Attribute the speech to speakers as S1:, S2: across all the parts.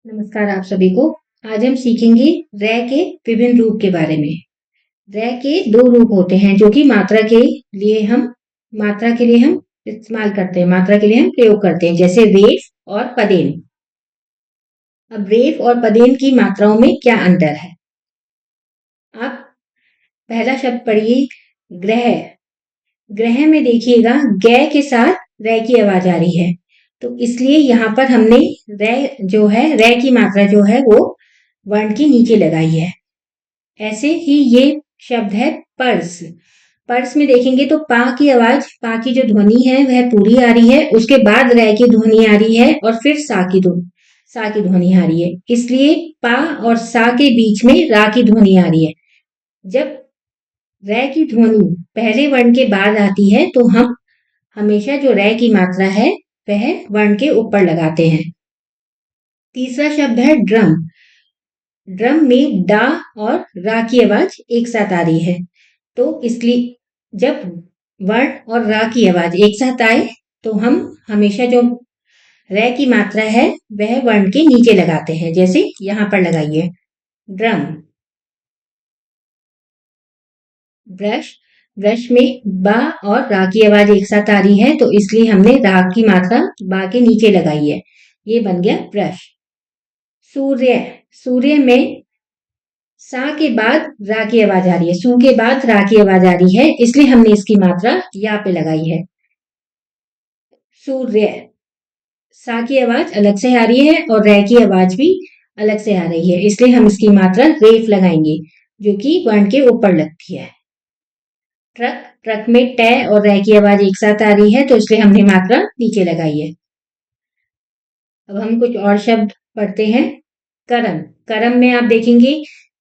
S1: नमस्कार आप सभी को। आज हम सीखेंगे रे के विभिन्न रूप के बारे में। रे के दो रूप होते हैं जो कि मात्रा के लिए हम इस्तेमाल करते हैं, मात्रा के लिए हम प्रयोग करते हैं, जैसे रेफ और पदेन। अब रेफ और पदेन की मात्राओं में क्या अंतर है? आप पहला शब्द पढ़िए, ग्रह। ग्रह में देखिएगा ग के साथ रे की आवाज आ रही है, तो इसलिए यहाँ पर हमने रे की मात्रा जो है वो वर्ण के नीचे लगाई है। ऐसे ही ये शब्द है पर्स। पर्स में देखेंगे तो पा की जो ध्वनि है वह पूरी आ रही है, उसके बाद रे की ध्वनि आ रही है और फिर सा की ध्वनि आ रही है, इसलिए पा और सा के बीच में रा की ध्वनि आ रही है। जब रे की ध्वनि पहले वर्ण के बाद आती है तो हम हमेशा जो रे की मात्रा है वह वर्ण के ऊपर लगाते हैं। तीसरा शब्द है ड्रम। ड्रम में डा और रा की आवाज एक साथ आ रही है, तो इसलिए जब वर्ण और रा की आवाज एक साथ आए तो हम हमेशा जो रे की मात्रा है वह वर्ण के नीचे लगाते हैं, जैसे यहां पर लगाइए ड्रम। ब्रश। ब्रश में बा और रा की आवाज एक साथ आ रही है, तो इसलिए हमने रा की मात्रा बा के नीचे लगाई है, ये बन गया ब्रश। सूर्य। सूर्य में सा के बाद रा की आवाज आ रही है, सू के बाद रा की आवाज आ रही है, इसलिए हमने इसकी मात्रा या पे लगाई है। सूर्य। सा की आवाज अलग से आ रही है और रे की आवाज भी अलग से आ रही है, इसलिए हम इसकी मात्रा रेफ लगाएंगे जो कि वर्ण के ऊपर लगती है। ट्रक। ट्रक में टे और रे की आवाज एक साथ आ रही है, तो इसलिए हमने मात्रा नीचे लगाई है। अब हम कुछ और शब्द पढ़ते हैं। करम। करम में आप देखेंगे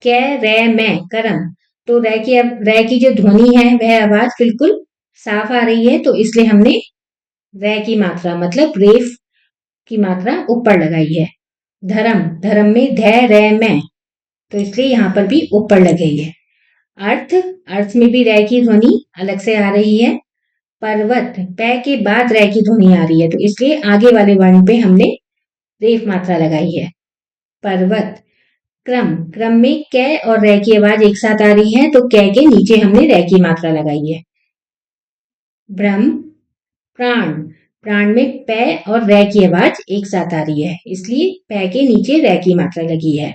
S1: कै रे में करम, तो रे की जो ध्वनि है वह आवाज बिल्कुल साफ आ रही है, तो इसलिए हमने रे की मात्रा मतलब रेफ की मात्रा ऊपर लगाई है। धर्म। धर्म में धै रे में, तो इसलिए यहां पर भी ऊपर लगी है। अर्थ। अर्थ में भी रे की ध्वनि अलग से आ रही है। पर्वत। पै के बाद रे की ध्वनि आ रही है, तो इसलिए आगे वाले वर्ण पे हमने रेफ मात्रा लगाई है। पर्वत। क्रम। क्रम में कै और रे की आवाज एक साथ आ रही है, तो कै के नीचे हमने रे की मात्रा लगाई है। ब्रह्म। प्राण। प्राण में पै और रे की आवाज एक साथ आ रही है, इसलिए पै के नीचे रे की मात्रा लगी है।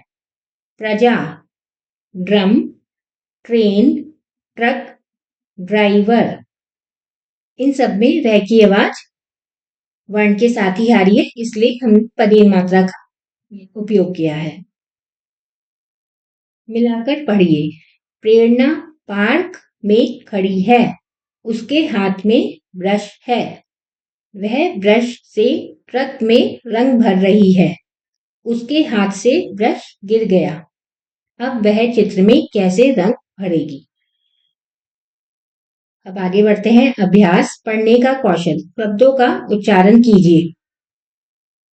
S1: प्रजा। ड्रम, ट्रेन, ट्रक, ड्राइवर, इन सब में रे की आवाज वर्ण के साथ ही आ रही है, इसलिए हम पदेन मात्रा का उपयोग किया है। मिलाकर पढ़िए। प्रेरणा पार्क में खड़ी है, उसके हाथ में ब्रश है, वह ब्रश से ट्रक में रंग भर रही है, उसके हाथ से ब्रश गिर गया, अब वह चित्र में कैसे रंग भरेगी। अब आगे बढ़ते हैं। अभ्यास। पढ़ने का कौशल। शब्दों का उच्चारण कीजिए।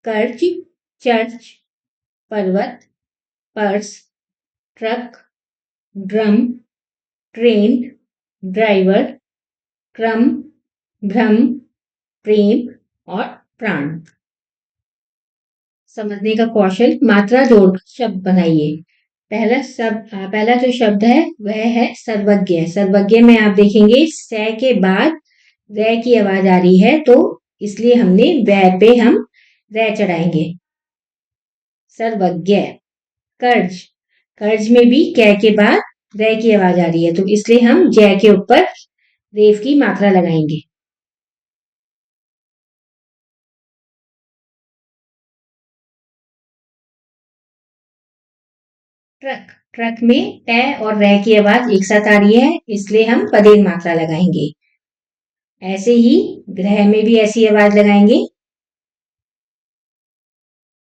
S1: कर्ज, चर्च, पर्वत, purse, truck, drum, train, driver, क्रम, भ्रम, प्रेम और प्राण। समझने का कौशल। मात्रा जोड़ शब्द बनाइए। पहला जो शब्द है वह है सर्वज्ञ। सर्वज्ञ में आप देखेंगे से के बाद रे की आवाज आ रही है, तो इसलिए हमने वे पे हम रे चढ़ाएंगे। सर्वज्ञ। कर्ज। कर्ज में भी कै के बाद रे की आवाज आ रही है, तो इसलिए हम जय के ऊपर रेफ की मात्रा लगाएंगे। ट्रक। ट्रक में टे और रे की आवाज एक साथ आ रही है, इसलिए हम पदेन मात्रा लगाएंगे। ऐसे ही ग्रह में भी ऐसी आवाज लगाएंगे।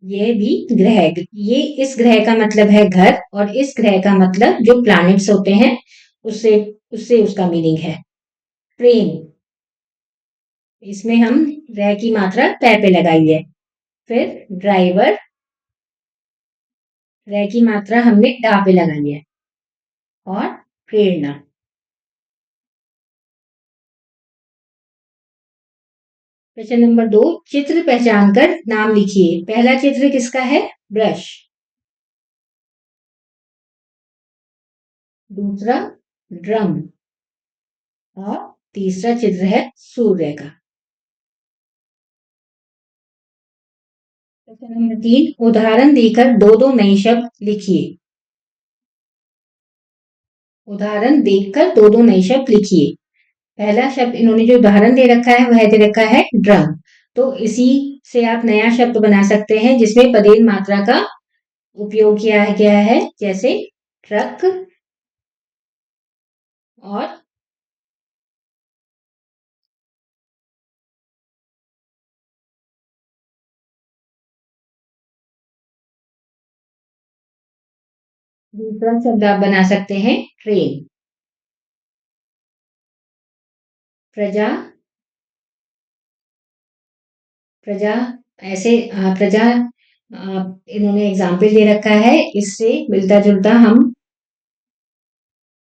S1: ये भी ग्रह, ये इस ग्रह का मतलब है घर, और इस ग्रह का मतलब जो प्लैनेट्स होते हैं उससे उससे उसका मीनिंग है। ट्रेन। इसमें हम रे की मात्रा पै पे लगाई है। फिर ड्राइवर, रे की मात्रा हमने डा पे लगाई है। और प्रेरणा। प्रश्न नंबर 2। चित्र पहचान कर नाम लिखिए। पहला चित्र किसका है? ब्रश। दूसरा ड्रम। और तीसरा चित्र है सूर्य का। प्रश्न नंबर 3, उदाहरण देकर दो दो नए शब्द लिखिए। उदाहरण देखकर दो दो नए शब्द लिखिए। पहला शब्द इन्होंने जो उदाहरण दे रखा है वह दे रखा है ड्रम। तो इसी से आप नया शब्द बना सकते हैं जिसमें पदेन मात्रा का उपयोग किया गया है, जैसे ट्रक और दूसरा शब्द आप बना सकते हैं ट्रेन। प्रजा। प्रजा ऐसे प्रजा इन्होंने एग्जाम्पल दे रखा है, इससे मिलता जुलता हम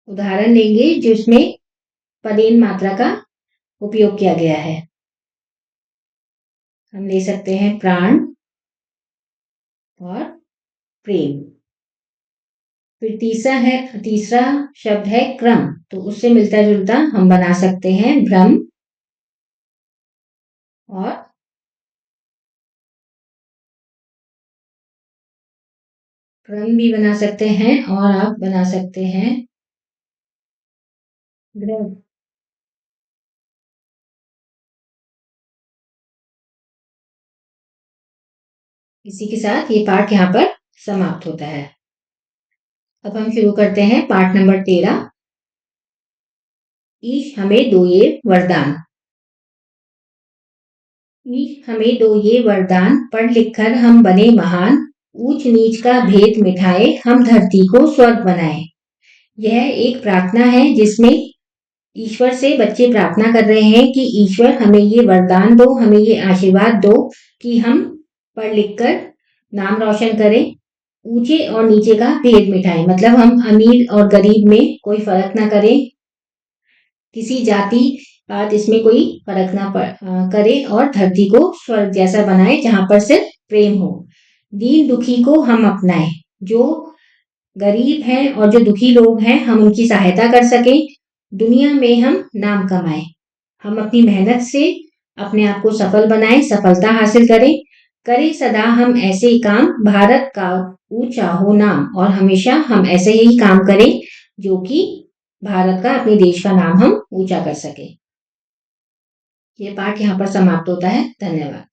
S1: उदाहरण लेंगे जिसमें पदेन मात्रा का उपयोग किया गया है। हम ले सकते हैं प्राण और प्रेम। फिर तीसरा शब्द है क्रम, तो उससे मिलता जुलता हम बना सकते हैं भ्रम और क्रम भी बना सकते हैं और आप बना सकते हैं ग्रह। इसी के साथ ये पाठ यहाँ पर समाप्त होता है। अब हम शुरू करते हैं पाठ नंबर 13। ईश हमें दो ये वरदान। ईश हमें दो ये वरदान, पढ़ लिख कर हम बने महान, ऊंच नीच का भेद मिटाए हम धरती को स्वर्ग बनाए। यह एक प्रार्थना है जिसमें ईश्वर से बच्चे प्रार्थना कर रहे हैं कि ईश्वर हमें ये वरदान दो, हमें ये आशीर्वाद दो कि हम पढ़ लिख कर नाम रोशन करें, ऊंचे और नीचे का भेद मिटाएं, मतलब हम अमीर और गरीब में कोई फर्क ना करें, किसी जाति पात इसमें कोई फर्क ना करे और धरती को स्वर्ग जैसा बनाए जहां पर सिर्फ प्रेम हो। दीन दुखी को हम अपनाएं, जो गरीब हैं और जो दुखी लोग हैं हम उनकी सहायता कर सकें, दुनिया में हम नाम कमाएं, हम अपनी मेहनत से अपने आप को सफल बनाएं, सफलता हासिल करें सदा हम ऐसे काम, भारत का ऊंचा हो नाम, और हमेशा हम ऐसे ही काम करें जो कि भारत का, अपने देश का नाम हम ऊंचा कर सके। ये पाठ यहाँ पर समाप्त होता है। धन्यवाद।